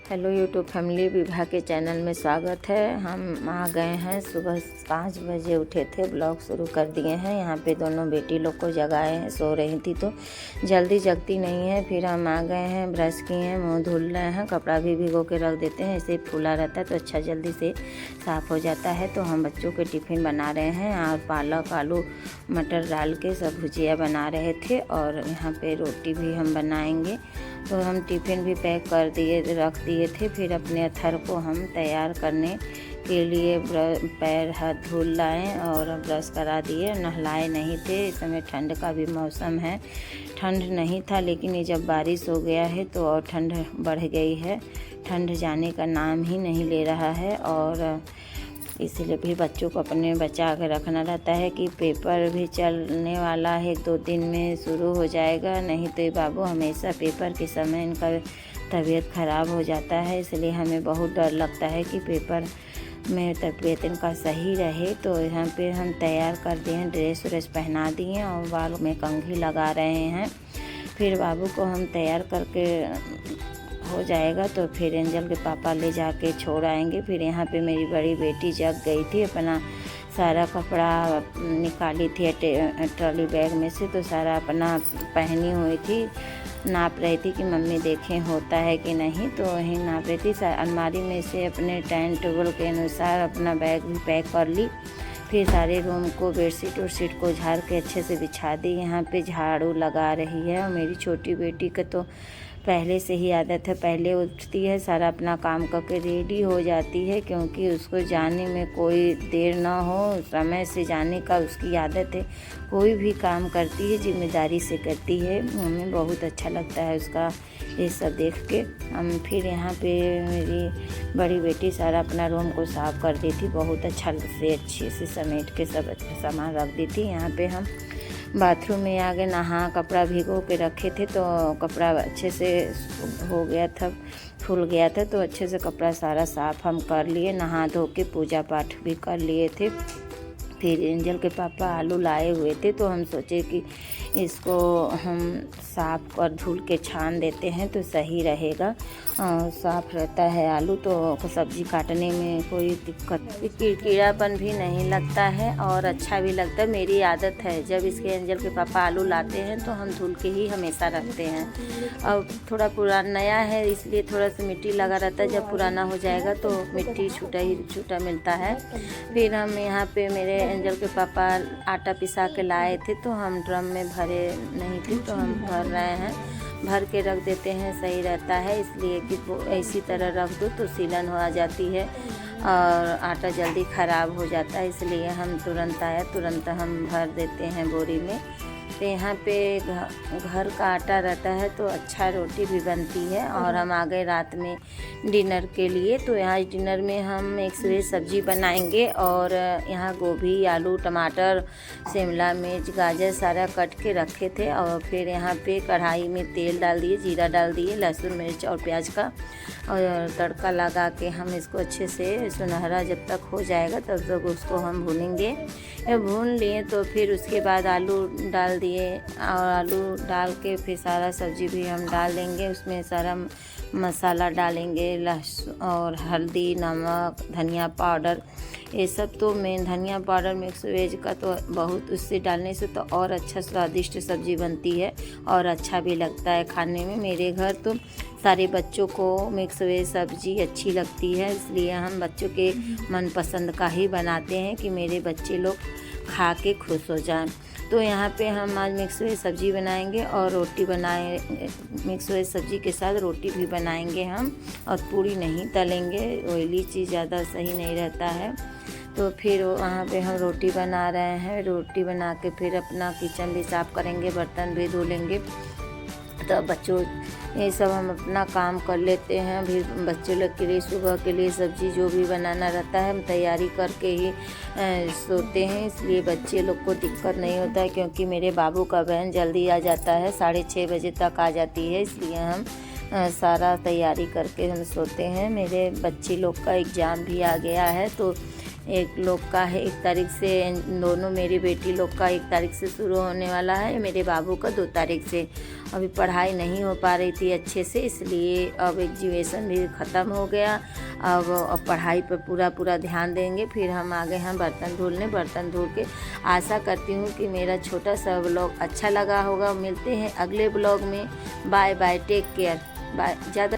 Hello YouTube family, Vibha के channel में स्वागत है। हम आ गए हैं, सुबह 5 बजे उठे थे, ब्लॉग शुरू कर दिए हैं। यहाँ पे दोनों बेटी लोग को जगाए हैं, सो रही थी तो जल्दी जगती नहीं है। फिर हम आ गए हैं, ब्रश किए हैं, मुंह धुल रहे हैं, कपड़ा भी भिगो के रख देते हैं, ऐसे फूला रहता है तो अच्छा जल्दी से साफ़ हो जाता है। तो हम बच्चों के टिफ़िन बना रहे हैं और पालक आलू मटर डाल के सब भुजिया बना रहे थे और यहाँ पे रोटी भी हम बनाएंगे। तो हम टिफ़िन भी पैक कर दिए रख दिए थे। फिर अपने अथर को हम तैयार करने के लिए पैर हाथ धुल लाए और ब्रश करा दिए। नहलाए नहीं थे, इस समय ठंड का भी मौसम है, ठंड नहीं था लेकिन ये जब बारिश हो गया है तो और ठंड बढ़ गई है। ठंड जाने का नाम ही नहीं ले रहा है और इसलिए भी बच्चों को अपने बचा के रखना रहता है कि पेपर भी चलने वाला है, 1-2 दिन में शुरू हो जाएगा। नहीं तो ये बाबू हमेशा पेपर के समय इनका तबीयत ख़राब हो जाता है, इसलिए हमें बहुत डर लगता है कि पेपर में तबीयत इनका सही रहे। तो यहाँ पे हम तैयार कर दिए हैं, ड्रेस व्रेस पहना दिए और बाल में कंघी लगा रहे हैं। फिर बाबू को हम तैयार करके हो जाएगा तो फिर एंजल के पापा ले जाके छोड़ आएंगे। फिर यहाँ पे मेरी बड़ी बेटी जग गई थी, अपना सारा कपड़ा निकाली थी ट्रॉली बैग में से, तो सारा अपना पहनी हुई थी, नाप रही थी कि मम्मी देखें होता है कि नहीं। तो वहीं नाप रही थी, अलमारी में से अपने टाइम टेबल के अनुसार अपना बैग भी पैक कर ली। फिर सारे रूम को बेडशीट वेडशीट को झाड़ के अच्छे से बिछा दी। यहाँ पे झाड़ू लगा रही है और मेरी छोटी बेटी का तो पहले से ही आदत है, पहले उठती है, सारा अपना काम करके रेडी हो जाती है, क्योंकि उसको जाने में कोई देर ना हो, समय से जाने का उसकी आदत है। कोई भी काम करती है जिम्मेदारी से करती है, हमें बहुत अच्छा लगता है उसका ये सब देख के। हम फिर यहाँ पे मेरी बड़ी बेटी सारा अपना रूम को साफ़ कर दी थी, बहुत अच्छे से समेट के सब सामान रख दी थी। यहाँ पे हम बाथरूम में आ गए, नहा कपड़ा भिगो के रखे थे तो कपड़ा अच्छे से हो गया था, फूल गया था, तो अच्छे से कपड़ा सारा साफ़ हम कर लिए, नहा धो के पूजा पाठ भी कर लिए थे। फिर एंजल के पापा आलू लाए हुए थे तो हम सोचे कि इसको हम साफ़ कर धुल के छान देते हैं तो सही रहेगा, साफ़ रहता है आलू तो सब्ज़ी काटने में कोई दिक्कत कीड़ापन भी नहीं लगता है और अच्छा भी लगता है। मेरी आदत है, जब इसके एंजल के पापा आलू लाते हैं तो हम धुल के ही हमेशा रखते हैं। अब थोड़ा पुराना नया है इसलिए थोड़ा सा मिट्टी लगा रहता है, जब पुराना हो जाएगा तो मिट्टी छूटा मिलता है। फिर हम यहाँ पे मेरे एंजल के पापा आटा पिसा के लाए थे तो हम ड्रम में भरे नहीं थे तो हम भर रहे हैं, भर के रख देते हैं, सही रहता है। इसलिए कि वो इसी तरह रख दो तो सीलन हो जाती है और आटा जल्दी ख़राब हो जाता है, इसलिए हम तुरंत हम भर देते हैं बोरी में। तो यहाँ पे घर का आटा रहता है तो अच्छा रोटी भी बनती है। और हम आ गए रात में डिनर के लिए, तो यहाँ डिनर में हम मिक्स वेज सब्ज़ी बनाएंगे और यहाँ गोभी आलू टमाटर शिमला मिर्च गाजर सारा कट के रखे थे। और फिर यहाँ पे कढ़ाई में तेल डाल दिए, जीरा डाल दिए, लहसुन मिर्च और प्याज का और तड़का लगा के हम इसको अच्छे से सुनहरा जब तक हो जाएगा तब तक उसको हम भूनेंगे। भून लिए तो फिर उसके बाद आलू डाल दिए और आलू डाल के फिर सारा सब्ज़ी भी हम डाल देंगे, उसमें सारा मसाला डालेंगे, लहसुन और हल्दी नमक धनिया पाउडर, ये सब तो मैं धनिया पाउडर मिक्स वेज का तो बहुत, उससे डालने से तो और अच्छा स्वादिष्ट सब्ज़ी बनती है और अच्छा भी लगता है खाने में। मेरे घर तो सारे बच्चों को मिक्स वेज सब्ज़ी अच्छी लगती है, इसलिए हम बच्चों के मनपसंद का ही बनाते हैं कि मेरे बच्चे लोग खा के खुश हो जाएं। तो यहाँ पे हम आज मिक्स वेज सब्ज़ी बनाएंगे और रोटी बनाए, मिक्स वेज सब्ज़ी के साथ रोटी भी बनाएंगे हम, और पूरी नहीं तलेंगे, ऑयली चीज़ ज़्यादा सही नहीं रहता है। तो फिर वहाँ पे हम रोटी बना रहे हैं, रोटी बना के फिर अपना किचन भी साफ़ करेंगे, बर्तन भी धो लेंगे। तो बच्चों ये सब हम अपना काम कर लेते हैं। अभी बच्चे लोग के लिए सुबह के लिए सब्ज़ी जो भी बनाना रहता है हम तैयारी करके ही सोते हैं, इसलिए बच्चे लोग को दिक्कत नहीं होता है, क्योंकि मेरे बाबू का वैन जल्दी आ जाता है, 6:30 बजे तक आ जाती है, इसलिए हम सारा तैयारी करके हम सोते हैं। मेरे बच्चे लोग का एग्ज़ाम भी आ गया है तो एक लोग का है 1 तारीख से, दोनों मेरी बेटी लोग का 1 तारीख से शुरू होने वाला है, मेरे बाबू का 2 तारीख से। अभी पढ़ाई नहीं हो पा रही थी अच्छे से, इसलिए अब एग्जीबिशन भी ख़त्म हो गया। अब पढ़ाई पर पूरा ध्यान देंगे। फिर हम आ गए हैं बर्तन धुलने। बर्तन धुल के आशा करती हूँ कि मेरा छोटा सा व्लॉग अच्छा लगा होगा। मिलते हैं अगले व्लॉग में। Bye bye, take care, bye. ज़्यादा